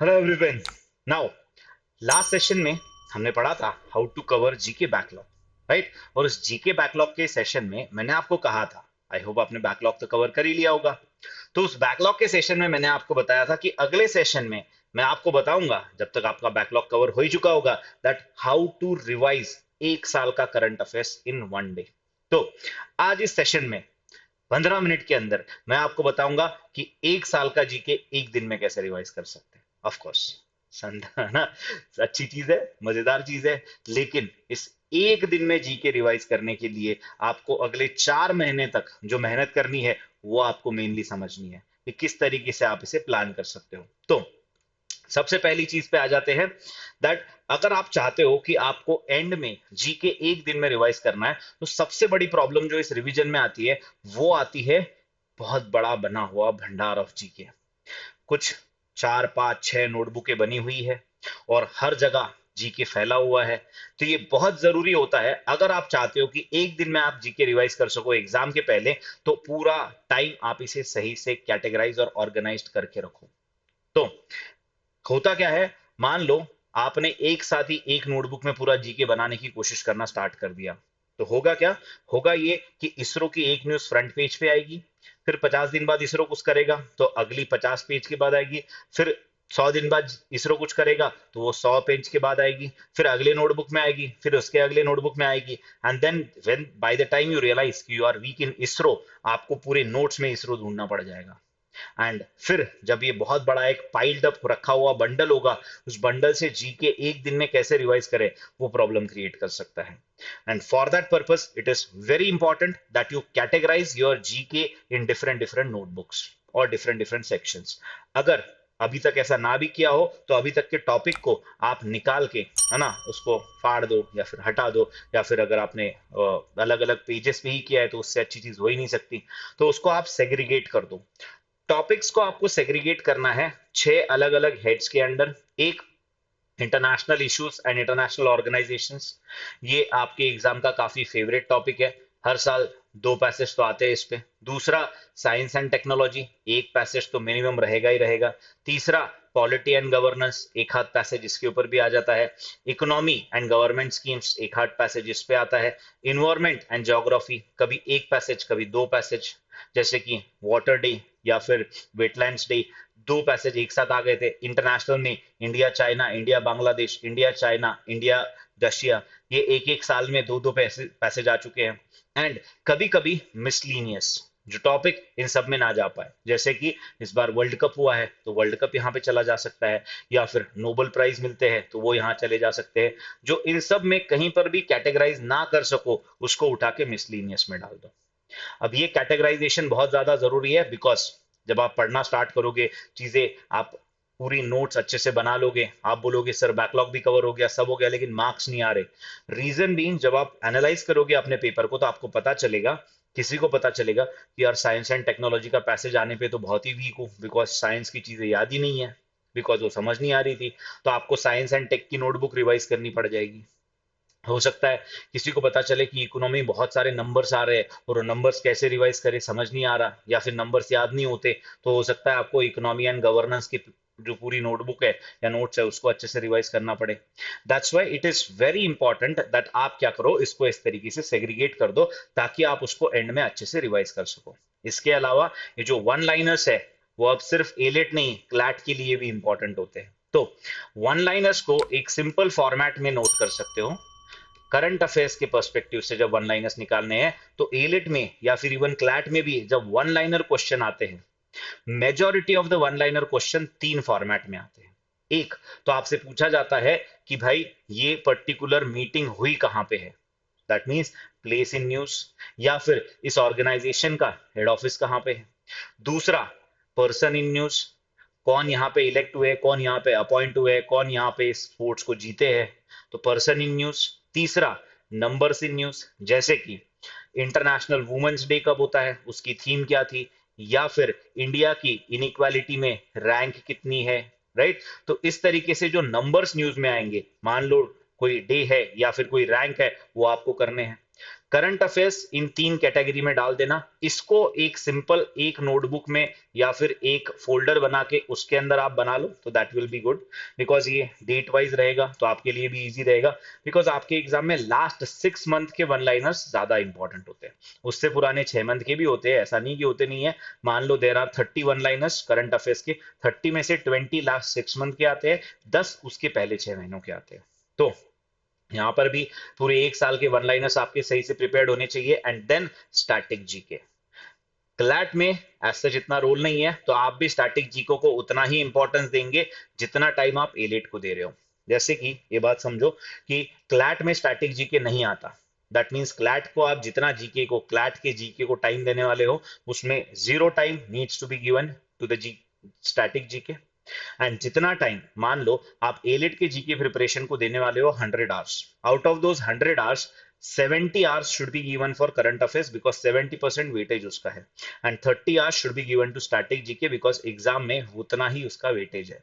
Hello everyone. Now last session में हमने पढ़ा था how to cover GK backlog, right? और उस जीके बैकलॉग के सेशन में मैंने आपको कहा था, आई होप आपने बैकलॉग तो कवर कर ही लिया होगा। तो उस बैकलॉग के सेशन में मैंने आपको बताया था कि अगले सेशन में मैं आपको बताऊंगा, जब तक आपका बैकलॉग कवर हो ही चुका होगा, दैट हाउ टू रिवाइज एक साल का current affairs in one day. तो आज इस सेशन में 15 मिनट के अंदर मैं आपको बताऊंगा कि एक साल का जीके एक दिन में कैसे रिवाइज कर सकते हैं। ऑफ कोर्स है ना, अच्छी चीज है, मजेदार चीज है। लेकिन इस एक दिन में जीके रिवाइज करने के लिए आपको अगले 4 महीने तक जो मेहनत करनी है वो आपको मेनली समझनी है कि किस तरीके से आप इसे प्लान कर सकते हो। तो सबसे पहली चीज पे आ जाते हैं, दैट अगर आप चाहते हो कि आपको एंड में जीके एक दिन में रिवाइज करना है, तो सबसे बड़ी प्रॉब्लम जो इस रिवीजन में आती है वो आती है बहुत बड़ा बना हुआ भंडार ऑफ जीके। कुछ 4 5 6 नोटबुकें बनी हुई है और हर जगह जीके फैला हुआ है। तो ये बहुत जरूरी होता है, अगर आप चाहते हो कि एक दिन में आप जीके रिवाइज कर सको एग्जाम के पहले, तो पूरा टाइम आप इसे सही से कैटेगराइज और ऑर्गेनाइज करके रखो। तो होता क्या है, मान लो आपने एक साथ ही एक नोटबुक में पूरा जीके बनाने की कोशिश करना स्टार्ट कर दिया, तो होगा क्या? होगा ये कि इसरो की एक न्यूज फ्रंट पेज पे आएगी, फिर 50 दिन बाद इसरो कुछ करेगा तो अगली 50 पेज के बाद आएगी, फिर 100 दिन बाद इसरो कुछ करेगा तो वो 100 पेज के बाद आएगी, फिर अगले नोटबुक में आएगी, फिर उसके अगले नोटबुक में आएगी। And then when by the time you realise कि you are weak in ISRO, आपको पूरे नोट्स में इसरो ढूंढना पड़ जाएगा। एंड फिर जब ये बहुत बड़ा एक पाइल्ड अप रखा हुआ बंडल होगा, उस बंडल से जीके एक दिन में कैसे रिवाइज करें, वो प्रॉब्लम क्रिएट कर सकता है। And for that purpose it is very important that you categorise your GK in different different notebooks और डिफरेंट डिफरेंट सेक्शंस। अगर अभी तक ऐसा ना भी किया हो तो अभी तक के टॉपिक को आप निकाल के, है ना, उसको फाड़ दो या फिर हटा दो, या फिर अगर आपने अलग अलग पेजेस पे ही किया है तो उससे अच्छी चीज हो ही नहीं सकती, तो उसको आप सेग्रीगेट कर दो। टॉपिक्स को आपको सेग्रीगेट करना है 6 अलग अलग हेड्स के अंडर। एक, international issues and international organisations, ये आपके एग्जाम का काफी फेवरेट टॉपिक है, हर साल 2 पैसेज तो आते हैं इस पे। दूसरा, साइंस एंड टेक्नोलॉजी, एक पैसेज तो मिनिमम रहेगा ही रहेगा। तीसरा, पॉलिटी एंड गवर्नेंस, एक हाथ पैसेज इसके ऊपर भी आ जाता है। इकोनॉमी एंड गवर्नमेंट स्कीम्स, एक हाथ पैसेज इस पे आता है। इन्वायरमेंट एंड ज्योग्राफी, कभी एक पैसेज कभी 2 पैसेज, जैसे कि वाटर डे या फिर वेटलैंड्स डे, 2 पैसेज एक साथ आ गए थे। इंटरनेशनल में India China, India Bangladesh, India China, India Russia, ये एक एक साल में दो दो पैसेज आ चुके हैं। एंड कभी कभी मिसलीनियस जो टॉपिक इन सब में ना जा पाए, जैसे कि इस बार वर्ल्ड कप हुआ है तो वर्ल्ड कप यहाँ पे चला जा सकता है, या फिर नोबेल प्राइज मिलते हैं तो वो यहाँ चले जा सकते हैं। जो इन सब में कहीं पर भी कैटेगराइज ना कर सको, उसको उठा के मिसलीनियस में डाल दो। अब ये कैटेगराइजेशन बहुत ज्यादा जरूरी है, बिकॉज जब आप पढ़ना स्टार्ट करोगे चीजें, आप पूरी नोट्स अच्छे से बना लोगे, आप बोलोगे सर बैकलॉग भी कवर हो गया, सब हो गया, लेकिन मार्क्स नहीं आ रहे। रीजन बीइंग, जब आप एनालाइज करोगे अपने पेपर को तो आपको पता चलेगा, किसी को पता चलेगा कि यार साइंस एंड टेक्नोलॉजी का पैसेज आने पे तो बहुत ही वीक हूँ, बिकॉज साइंस की चीजें याद ही नहीं है, बिकॉज वो समझ नहीं आ रही थी। तो आपको साइंस एंड टेक की नोटबुक रिवाइज करनी पड़ जाएगी। हो सकता है किसी को पता चले कि इकोनॉमी में बहुत सारे नंबर्स आ रहे हैं और वो नंबर्स कैसे रिवाइज करे समझ नहीं आ रहा, या फिर नंबर्स याद नहीं होते, तो हो सकता है आपको इकोनॉमी एंड गवर्नेंस की जो पूरी नोटबुक है या नोट्स है उसको अच्छे से रिवाइज करना पड़े। That's why it is very important that आप क्या करो, इसको इस तरीके से सेग्रीगेट कर दो ताकि आप उसको एंड में अच्छे से रिवाइज कर सको। इसके अलावा ये जो वन लाइनर्स है वो अब सिर्फ एलेट नहीं, क्लैट के लिए भी इंपॉर्टेंट होते हैं। तो वन लाइनर्स को एक सिंपल फॉर्मेट में नोट कर सकते हो। करंट अफेयर्स के पर्सपेक्टिव से जब वन लाइनर्स निकालने हैं तो एलिट में या फिर इवन क्लैट में भी जब वन लाइनर क्वेश्चन आते हैं, majority of the one liner question 3 format में आते हैं। एक, तो आपसे पूछा जाता है कि भाई ये पर्टिकुलर मीटिंग हुई कहां पे है, that means place in news, या फिर इस ऑर्गेनाइजेशन का हेड ऑफिस कहां पे है। दूसरा, पर्सन इन न्यूज, कौन यहाँ पे इलेक्ट हुए, कौन यहाँ पे अपॉइंट हुए, कौन यहाँ पे स्पोर्ट्स को जीते हैं, तो पर्सन इन न्यूज। तीसरा, नंबर्स इन न्यूज, जैसे कि इंटरनेशनल वुमेन्स डे कब होता है, उसकी थीम क्या थी, या फिर इंडिया की इनइक्वालिटी में रैंक कितनी है, राइट? तो इस तरीके से जो नंबर्स न्यूज में आएंगे, मान लो कोई डे है या फिर कोई रैंक है, वो आपको करने हैं। करंट अफेयर्स इन 3 कैटेगरी में डाल देना। इसको एक सिंपल एक नोटबुक में या फिर एक फोल्डर बना के उसके अंदर आप बना लो तो that will be good, because ये डेट वाइज रहेगा तो आपके लिए भी इजी रहेगा। बिकॉज आपके एग्जाम में लास्ट 6 मंथ के वन लाइनर्स ज्यादा इंपॉर्टेंट होते हैं, उससे पुराने 6 मंथ के भी होते हैं, ऐसा नहीं कि होते नहीं है। मान लो there are 30 one liners current affairs के, 30 में से 20 लास्ट 6 मंथ के आते हैं, 10 उसके पहले 6 महीनों के आते हैं। तो यहाँ पर भी पूरे एक साल के वन लाइनर्स आपके सही से प्रिपेयर्ड होने चाहिए। And then static GK. CLAT में ऐसा जितना रोल नहीं है, तो आप भी स्टैटिक जीको को उतना ही इंपॉर्टेंस देंगे जितना टाइम आप एलेट को दे रहे हो। जैसे कि ये बात समझो कि क्लैट में स्टैटिक जीके नहीं आता, दैट मीन्स क्लैट को आप जितना जीके को, क्लैट के जीके को टाइम देने वाले हो, उसमें 0 time needs to be given to the G static GK. And जितना टाइम मान लो आप एलिट के जीके प्रिपरेशन को देने वाले हो 100 hours, out of those 100 hours 70 hours should be given for current affairs because 70% weightage उसका है, and 30 hours should be given to static GK because exam में उतना ही उसका वेटेज है।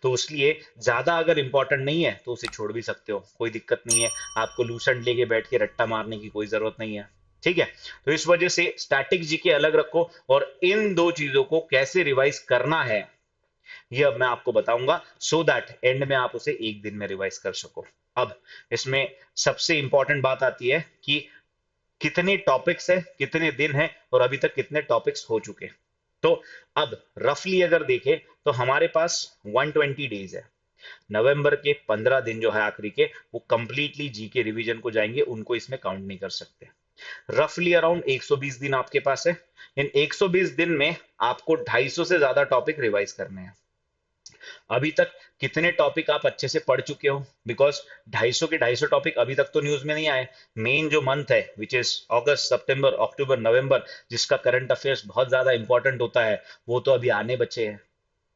तो इसलिए ज्यादा अगर इंपॉर्टेंट नहीं है तो उसे छोड़ भी सकते हो, कोई दिक्कत नहीं है। आपको लूसेंट लेके बैठ के रट्टा मारने की कोई जरूरत नहीं है, ठीक है। तो इस वजह से स्टैटिक जीके अलग रखो, और इन दो चीजों को कैसे रिवाइज करना है ये अब मैं आपको बताऊंगा, सो दैट एंड में आप उसे एक दिन में रिवाइज कर सको। अब इसमें सबसे इंपॉर्टेंट बात आती है कि कितने टॉपिक्स है, कितने दिन है, और अभी तक कितने टॉपिक्स हो चुके। तो अब रफली अगर देखें तो हमारे पास 120 डेज है। नवंबर के 15 दिन जो है आखिरी के, वो कंप्लीटली जीके रिवीजन को जाएंगे, उनको इसमें काउंट नहीं कर सकते। रफली अराउंड 120 दिन आपके पास है। इन 120 दिन में आपको 250 से ज्यादा टॉपिक रिवाइज करने हैं। अभी तक कितने टॉपिक आप अच्छे से पढ़ चुके हो, बिकॉज 250 के 250 टॉपिक अभी तक तो न्यूज में नहीं आए। मेन जो मंथ है विच इज अगस्त, सितंबर, अक्टूबर, नवंबर, जिसका करंट अफेयर्स बहुत ज्यादा इंपॉर्टेंट होता है, वो तो अभी आने बचे हैं।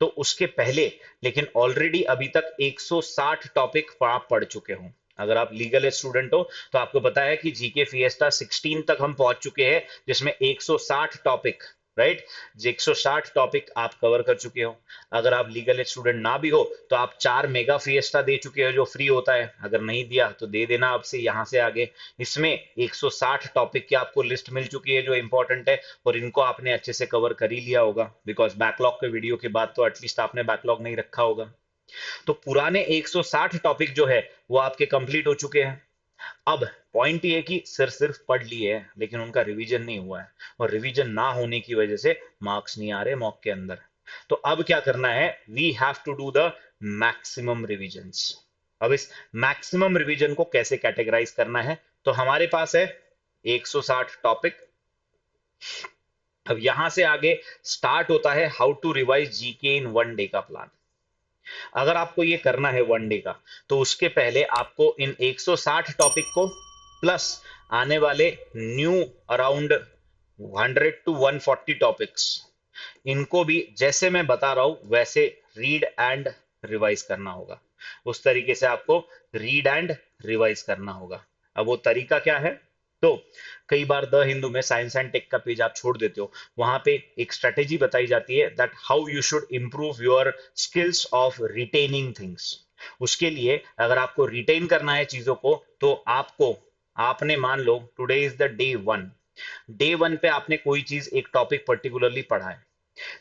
तो उसके पहले लेकिन ऑलरेडी अभी तक 160 टॉपिक आप पढ़ चुके हो। अगर आप लीगल स्टूडेंट हो तो आपको पता है कि जीके फिएस्टा 16 तक हम पहुंच चुके हैं, जिसमें 160 टॉपिक, राइट, 160 टॉपिक आप कवर कर चुके हो। अगर आप लीगल स्टूडेंट ना भी हो तो आप 4 मेगा फिएस्टा दे चुके हो जो फ्री होता है, अगर नहीं दिया तो दे देना आपसे यहाँ से आगे। इसमें 160 टॉपिक की आपको लिस्ट मिल चुकी है जो इंपॉर्टेंट है, और इनको आपने अच्छे से कवर कर ही लिया होगा, बिकॉज बैकलॉग के वीडियो के बाद तो एटलीस्ट आपने बैकलॉग नहीं रखा होगा। तो पुराने 160 टॉपिक जो है वो आपके कंप्लीट हो चुके हैं। अब पॉइंट ये कि सिर्फ पढ़ लिए हैं लेकिन उनका रिवीजन नहीं हुआ है, और रिवीजन ना होने की वजह से मार्क्स नहीं आ रहे मॉक के अंदर। तो अब क्या करना है, we have to do the maximum revisions. अब इस मैक्सिमम रिवीजन को कैसे कैटेगराइज करना है, तो हमारे पास है 160 टॉपिक। अब यहां से आगे स्टार्ट होता है how to revise GK in 1 day का प्लान। अगर आपको ये करना है 1 डे का, तो उसके पहले आपको इन 160 टॉपिक को प्लस आने वाले न्यू अराउंड 100 टू 140 टॉपिक्स, इनको भी जैसे मैं बता रहा हूं वैसे रीड एंड रिवाइज करना होगा। उस तरीके से आपको रीड एंड रिवाइज करना होगा। अब वो तरीका क्या है, तो कई बार द हिंदू में साइंस एंड टेक का पेज आप छोड़ देते हो, वहां पे एक स्ट्रेटेजी बताई जाती है that how you should improve your skills of retaining things. उसके लिए अगर आपको रिटेन करना है चीजों को, तो आपको, आपने मान लो today is the day 1, day 1 पे आपने कोई चीज एक टॉपिक पर्टिकुलरली पढ़ा है,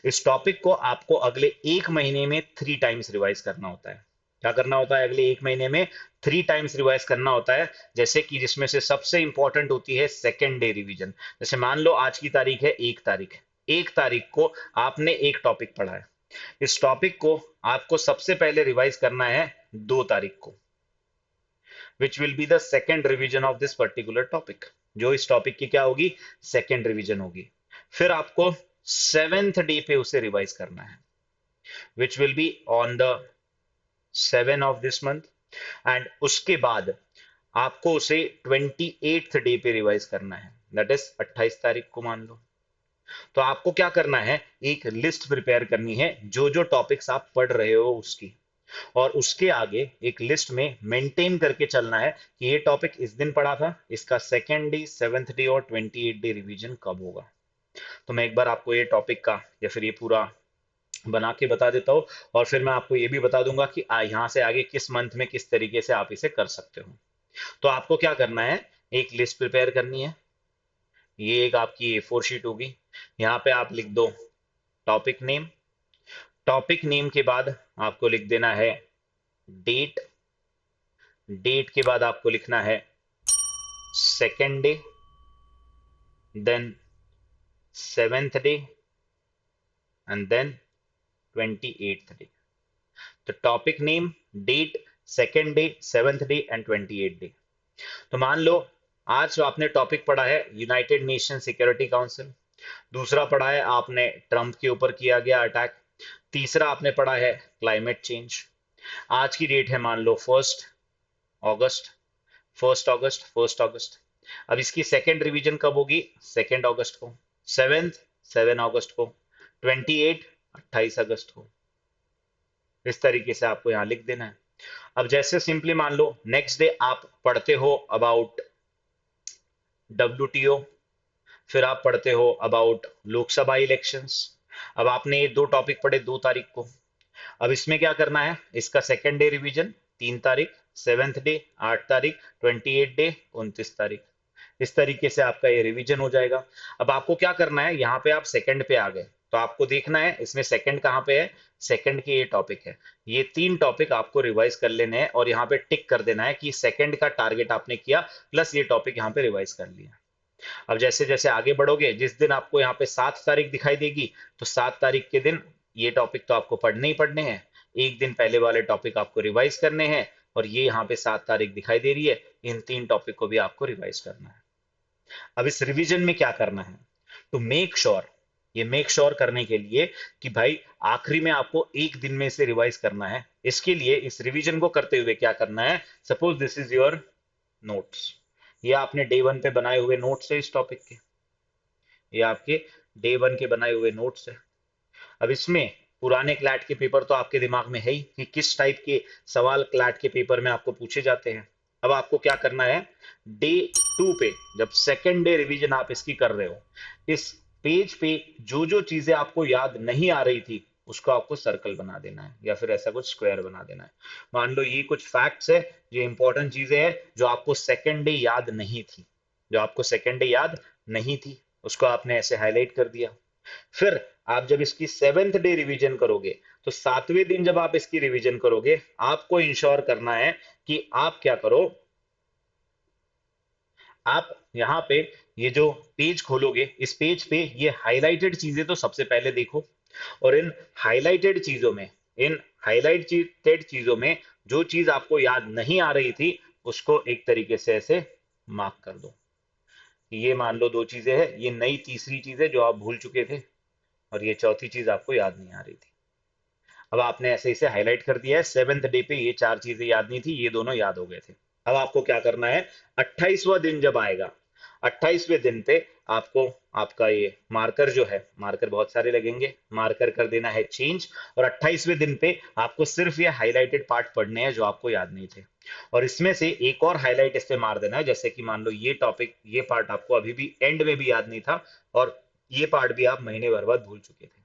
इस टॉपिक को आपको अगले एक महीने में 3 टाइम्स रिवाइज करना होता है। क्या करना होता है, अगले एक महीने में 3 टाइम्स रिवाइज करना होता है। जैसे कि जिसमें से सबसे इंपॉर्टेंट होती है सेकेंड डे रिवीजन। जैसे मान लो आज की तारीख है 1 तारीख, 1 तारीख को आपने एक टॉपिक पढ़ा है, इस टॉपिक को आपको सबसे पहले रिवाइज करना है 2 तारीख को, which will be the second revision of this particular topic. जो इस टॉपिक की क्या होगी, सेकेंड रिवीजन होगी। फिर आपको 7th डे पे उसे रिवाइज करना है, which will be on the 7 of this month. And उसके बाद आपको उसे 28th डे पे रिवाइज करना है, दैट इज 28 तारीख को मान लो। तो आपको क्या करना है, एक लिस्ट प्रिपेयर करनी है जो जो टॉपिक्स आप पढ़ रहे हो उसकी, और उसके आगे एक लिस्ट में मेंटेन करके चलना है कि ये टॉपिक इस दिन पढ़ा था, इसका सेकेंड डे, 7th डे और 28 डे रिवीजन कब होगा। तो मैं एक बार आपको ये टॉपिक का या फिर ये पूरा बना के बता देता हूँ, और फिर मैं आपको ये भी बता दूंगा कि यहाँ से आगे किस मंथ में किस तरीके से आप इसे कर सकते हो। तो आपको क्या करना है, एक लिस्ट प्रिपेयर करनी है। ये एक आपकी A4 शीट होगी। यहाँ पे आप लिख दो टॉपिक नेम। टॉपिक नेम के बाद आपको लिख देना है डेट। डेट के बाद आपको लिखना है second day, then seventh day and then 28th day. तो topic name, date, second day, seventh day and 28th day. तो मान लो आज जो आपने टॉपिक पढ़ा है यूनाइटेड नेशन सिक्योरिटी काउंसिल, दूसरा पढ़ा है आपने ट्रंप के ऊपर किया गया अटैक, तीसरा आपने पढ़ा है क्लाइमेट चेंज। आज की डेट है मान लो अगस्त फर्स्ट अगस्त। अब इसकी सेकेंड रिवीजन कब होगी? 2 अगस्त को। सेवेंथ 7 अगस्त को। 28 28 अगस्त को। इस तरीके से आपको यहाँ लिख देना है। अब जैसे सिंपली मान लो नेक्स्ट डे आप पढ़ते हो अबाउट WTO, फिर आप पढ़ते हो अबाउट लोकसभा इलेक्शंस। अब आपने ये दो टॉपिक पढ़े 2 तारीख को। अब इसमें क्या करना है? इसका सेकेंड डे रिवीजन 3 तारीख, सेवेंथ डे 8 तारीख, 28 डे 29 तारीख। इस तरीके से आपका ये रिवीजन हो जाएगा। अब आपको क्या करना है, यहाँ पे आप सेकंड पे आ गए तो आपको देखना है इसमें सेकंड कहाँ पे है। सेकंड के ये टॉपिक है, ये 3 टॉपिक आपको रिवाइज कर लेने हैं और यहाँ पे टिक कर देना है कि सेकंड का टारगेट आपने किया प्लस ये टॉपिक यहाँ पे रिवाइज कर लिया। अब जैसे जैसे आगे बढ़ोगे, जिस दिन आपको यहाँ पे 7 तारीख दिखाई देगी तो 7 तारीख के दिन ये टॉपिक तो आपको पढ़ने ही पढ़ने हैं। एक दिन पहले वाले टॉपिक आपको रिवाइज करने हैं और ये यहाँ पे 7 तारीख दिखाई दे रही है, इन 3 टॉपिक को भी आपको रिवाइज करना है। अब इस रिवीजन में क्या करना है? टू मेक श्योर, ये मेक श्योर करने के लिए कि भाई आखिरी में आपको एक दिन में इसे रिवाइज करना है, इसके लिए इस रिवीजन को करते हुए क्या करना है? Suppose this is your notes, ये आपने डे 1 पे बनाए हुए नोट्स है इस टॉपिक के, ये आपके डे 1 के बनाए हुए नोट्स है। अब इसमें पुराने क्लैट के पेपर तो आपके दिमाग में है ही कि किस टाइप के सवाल क्लैट के पेपर में आपको पूछे जाते हैं। अब आपको क्या करना है, डे 2 पे जब सेकेंड डे रिवीजन आप इसकी कर रहे हो, इस पेज पे जो जो चीजें आपको याद नहीं आ रही थी उसको आपको सर्कल बना देना है या फिर ऐसा कुछ स्क्वायर बना देना है। मान लो ये कुछ फैक्ट्स है, ये इंपॉर्टेंट चीजें हैं जो आपको सेकेंड डे याद नहीं थी, जो आपको सेकेंड डे याद नहीं थी उसको आपने ऐसे हाईलाइट कर दिया। फिर आप जब इसकी सेवेंथ डे रिवीजन करोगे तो 7वें दिन जब आप इसकी रिवीजन करोगे, आपको इंश्योर करना है कि आप क्या करो, आप यहाँ पे ये जो पेज खोलोगे इस पेज पे ये हाईलाइटेड चीजें तो सबसे पहले देखो और इन हाईलाइटेड चीजों में, इन हाईलाइटेड चीजों में जो चीज आपको याद नहीं आ रही थी उसको एक तरीके से ऐसे मार्क कर दो। ये मान लो 2 चीजें हैं, ये नई तीसरी चीज है जो आप भूल चुके थे और ये चौथी चीज आपको याद नहीं आ रही थी। अब आपने ऐसे इसे हाईलाइट कर दिया है। सेवेंथ डे पे ये 4 चीजें याद नहीं थी, ये दोनों याद हो गए थे। अब आपको क्या करना है, 28वां दिन जब आएगा, 28वें दिन पे आपको आपका ये मार्कर जो है, मार्कर बहुत सारे लगेंगे, मार्कर कर देना है चेंज और 28वें दिन पे आपको सिर्फ ये हाईलाइटेड पार्ट पढ़ने हैं जो आपको याद नहीं थे और इसमें से एक और हाईलाइट इस पे मार देना है। जैसे कि मान लो ये टॉपिक, ये पार्ट आपको अभी भी एंड में भी याद नहीं था और ये पार्ट भी आप महीने भर बाद भूल चुके थे।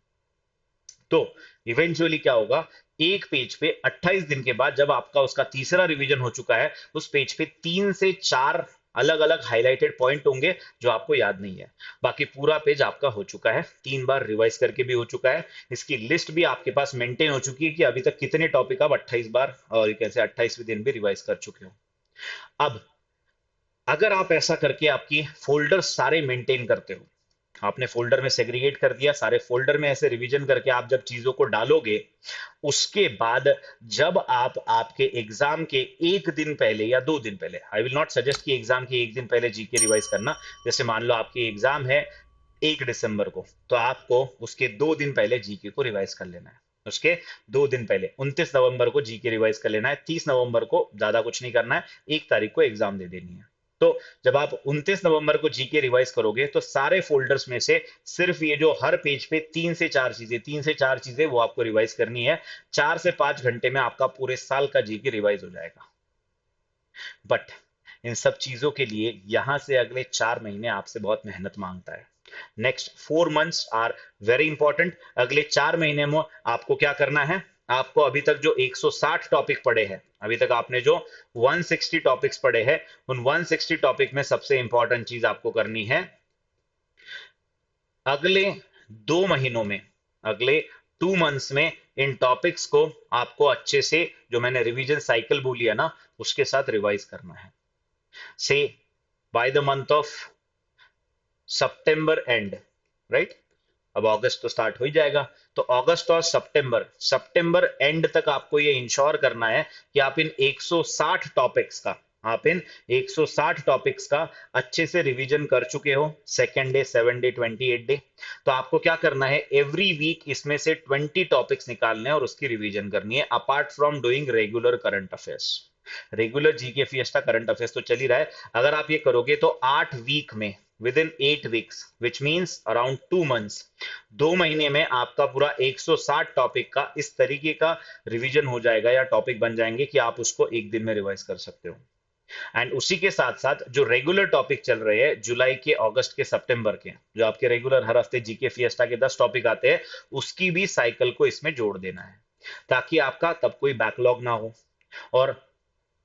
तो इवेंचुअली क्या होगा, एक पेज पे 28 दिन के बाद जब आपका उसका तीसरा रिवीजन हो चुका है, उस पेज पे 3 से 4 अलग अलग हाईलाइटेड पॉइंट होंगे जो आपको याद नहीं है। बाकी पूरा पेज आपका हो चुका है, 3 बार रिवाइज करके भी हो चुका है। इसकी लिस्ट भी आपके पास मेंटेन हो चुकी है कि अभी तक कितने टॉपिक आप 28 बार और कैसे 28वें दिन भी रिवाइज कर चुके हो। अब अगर आप ऐसा करके आपकी फोल्डर सारे मेंटेन करते हो, आपने फोल्डर में सेग्रीगेट कर दिया, सारे फोल्डर में ऐसे रिवीजन करके आप जब चीजों को डालोगे, उसके बाद जब आप आपके एग्जाम के एक दिन पहले या 2 दिन पहले, आई विल नॉट सजेस्ट कि एग्जाम के एक दिन पहले जीके रिवाइज करना। जैसे मान लो आपकी एग्जाम है 1 दिसंबर को, तो आपको उसके 2 दिन पहले जीके को रिवाइज कर लेना है। उसके 2 दिन पहले 29 नवंबर को जीके रिवाइज कर लेना है। 30 नवंबर को ज्यादा कुछ नहीं करना है, 1 तारीख को एग्जाम दे देनी है। तो जब आप 29 नवंबर को जीके रिवाइज करोगे तो सारे फोल्डर्स में से सिर्फ ये जो हर पेज पे 3 से 4 चीजें वो आपको रिवाइज करनी है। 4 से 5 घंटे में आपका पूरे साल का जीके रिवाइज हो जाएगा। बट इन सब चीजों के लिए यहां से अगले 4 महीने आपसे बहुत मेहनत मांगता है। Next 4 months are very important. अगले 4 महीने में आपको क्या करना है, आपको अभी तक जो 160 टॉपिक पढ़े हैं, अभी तक आपने जो 160 टॉपिक्स पढ़े हैं, उन 160 टॉपिक में सबसे इंपॉर्टेंट चीज आपको करनी है, अगले 2 महीनों में, अगले 2 मंथ्स में इन टॉपिक्स को आपको अच्छे से, जो मैंने रिवीजन साइकिल बोली है ना, उसके साथ रिवाइज करना है। से by the month of September and, right? अब अगस्त तो स्टार्ट हो ही जाएगा, तो अगस्त और सितंबर, सितंबर एंड तक आपको ये इंश्योर करना है कि आप इन 160 टॉपिक्स का, आप इन 160 टॉपिक्स का अच्छे से रिवीजन कर चुके हो, सेकेंड डे, 7 डे, 28 डे। तो आपको क्या करना है, एवरी वीक इसमें से 20 टॉपिक्स निकालने हैं और उसकी रिवीजन करनी है, apart from doing regular current affairs. Regular GK fiesta current affairs तो चल ही रहा है, अगर आप ये करोगे तो 8 वीक में, with in 8 weeks, which means around 2 months, 2 महीने में आपका पूरा 160 टॉपिक का इस तरीके का रिवीजन हो जाएगा या टॉपिक बन जाएंगे कि आप उसको एक दिन में रिवाइज कर सकते हो। एंड उसी के साथ साथ जो रेगुलर टॉपिक चल रहे हैं, जुलाई के, अगस्त के, सितंबर के, जो आपके रेगुलर हर हफ्ते जीके फिएस्टा के 10 टॉपिक आते हैं, उसकी भी साइकिल को इसमें जोड़ देना है, ताकि आपका तब कोई बैकलॉग ना हो। और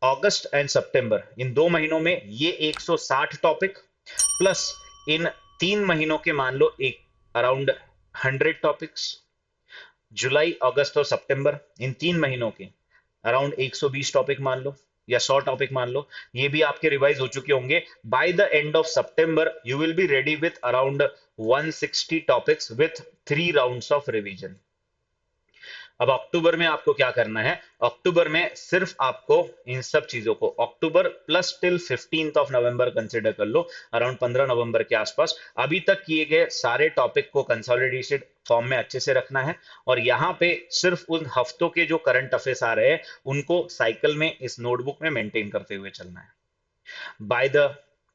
अगस्त एंड सितंबर, इन 2 महीनों में ये 160 टॉपिक प्लस इन 3 महीनों के मान लो एक अराउंड 100 टॉपिक्स, जुलाई, अगस्त और सितंबर, इन 3 महीनों के अराउंड 120 टॉपिक मान लो, या 100 टॉपिक मान लो, ये भी आपके रिवाइज हो चुके होंगे। By the end of September you will be ready with around 160 topics with 3 rounds of revision. अब अक्टूबर में आपको क्या करना है, अक्टूबर में सिर्फ आपको इन सब चीजों को, अक्टूबर प्लस टिल 15 नवंबर कंसिडर कर लो, अराउंड 15 नवंबर के आसपास, अभी तक किए गए सारे टॉपिक को कंसोलिडेटेड फॉर्म में अच्छे से रखना है। और यहाँ पे सिर्फ उन हफ्तों के जो करंट अफेयर्स आ रहे हैं उनको साइकिल में, इस नोटबुक में मेंटेन करते हुए चलना है। By the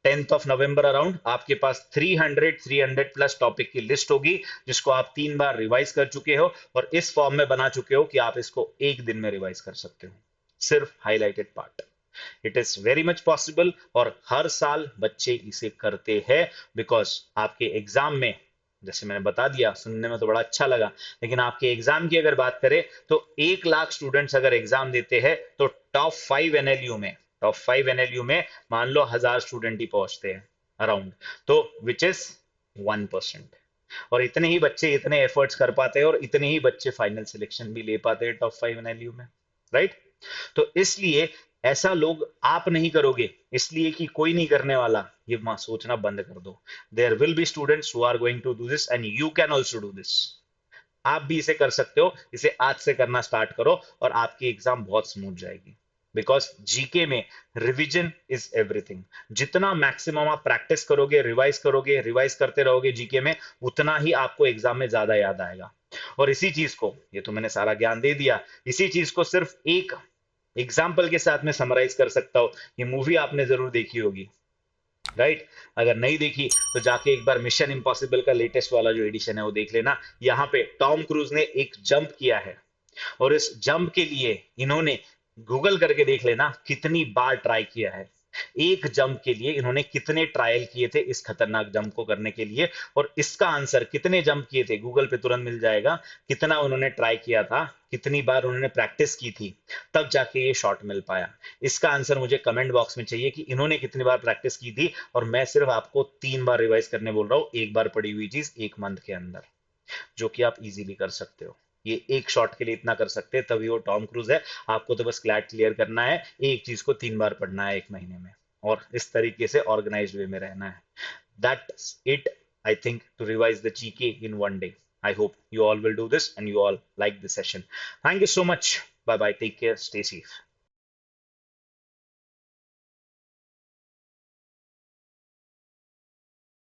10th of November around आपके पास 300 प्लस टॉपिक की लिस्ट होगी, जिसको आप 3 बार रिवाइज कर चुके हो और इस फॉर्म में बना चुके हो कि आप इसको एक दिन में रिवाइज कर सकते हो, सिर्फ highlighted part. It is very much possible और हर साल बच्चे इसे करते हैं, बिकॉज आपके एग्जाम में, जैसे मैंने बता दिया, सुनने में तो बड़ा अच्छा लगा, लेकिन आपके एग्जाम की अगर बात करें तो 1 लाख स्टूडेंट्स अगर एग्जाम देते हैं तो टॉप 5 एनएलयू में मान लो 1000 स्टूडेंट ही पहुंचते हैं अराउंड, तो विच इज 1%। और इतने ही बच्चे इतने एफर्ट्स कर पाते हैं और इतने ही बच्चे फाइनल सिलेक्शन भी ले पाते हैं टॉप 5 एनएलयू में, राइट? तो इसलिए ऐसा लोग आप नहीं करोगे इसलिए कि कोई नहीं करने वाला, ये सोचना बंद कर दो। There will be students who are going to do this and you can also do this. आप भी इसे कर सकते हो, इसे आज से करना स्टार्ट करो और आपकी एग्जाम बहुत स्मूथ जाएगी। बिकॉज जीके में रिवीजन इज एवरीथिंग। जितना मैक्सिमम आप प्रैक्टिस करोगे, रिवाइज करते रहोगे जीके में, उतना ही आपको एग्जाम में ज्यादा याद आएगा। और इसी चीज को, ये तो मैंने सारा ज्ञान दे दिया, इसी चीज को सिर्फ एक एग्जाम्पल के साथ में समराइज कर सकता हूं। ये मूवी आपने जरूर देखी होगी, राइट? अगर नहीं देखी तो जाके एक बार मिशन इम्पॉसिबल का लेटेस्ट वाला जो एडिशन है वो देख लेना। यहाँ पे टॉम क्रूज ने एक जंप किया है और इस जंप के लिए इन्होंने, गूगल करके देख लेना, कितनी बार ट्राई किया है। एक जंप के लिए इन्होंने कितने ट्रायल किए थे इस खतरनाक जंप को करने के लिए, और इसका आंसर, कितने जंप किए थे, गूगल पे तुरंत मिल जाएगा। कितना उन्होंने ट्राई किया था, कितनी बार उन्होंने प्रैक्टिस की थी, तब जाके ये शॉट मिल पाया। इसका आंसर मुझे कमेंट बॉक्स में चाहिए कि इन्होंने कितनी बार प्रैक्टिस की थी, और मैं सिर्फ आपको 3 बार रिवाइज करने बोल रहा हूँ, एक बार पढ़ी हुई चीज 1 मंथ के अंदर, जो कि आप इजीली कर सकते हो। ये एक शॉट के लिए इतना कर सकते हैं, तभी वो टॉम क्रूज है। आपको तो बस क्लैट क्लियर करना है, एक चीज को 3 बार पढ़ना है 1 महीने में, और इस तरीके से ऑर्गेनाइज्ड वे में रहना है। That's it, I think, to revise the GK in 1 day. I hope you all will do this and you all like this session. Thank you so much. Bye bye. Take care. Stay safe.